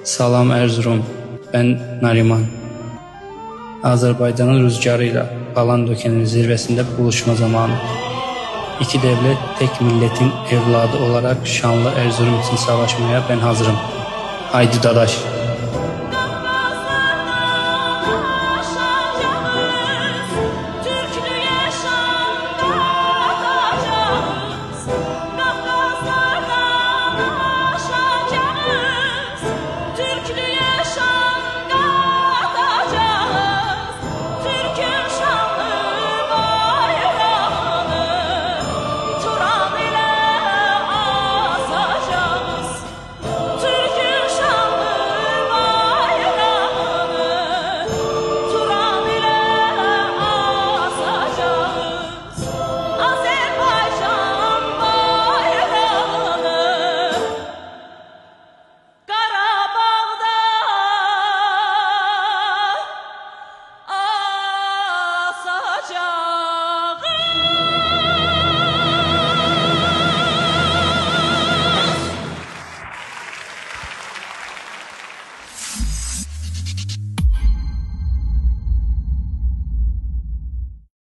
Salam Erzurum, ben Nariman. Azerbaycanın rüzgarıyla Qalan Dökenin zirvesinde buluşma zamanı. İki devlet, tek milletin evladı olarak şanlı Erzurum için savaşmaya ben hazırım. Haydi dadaş.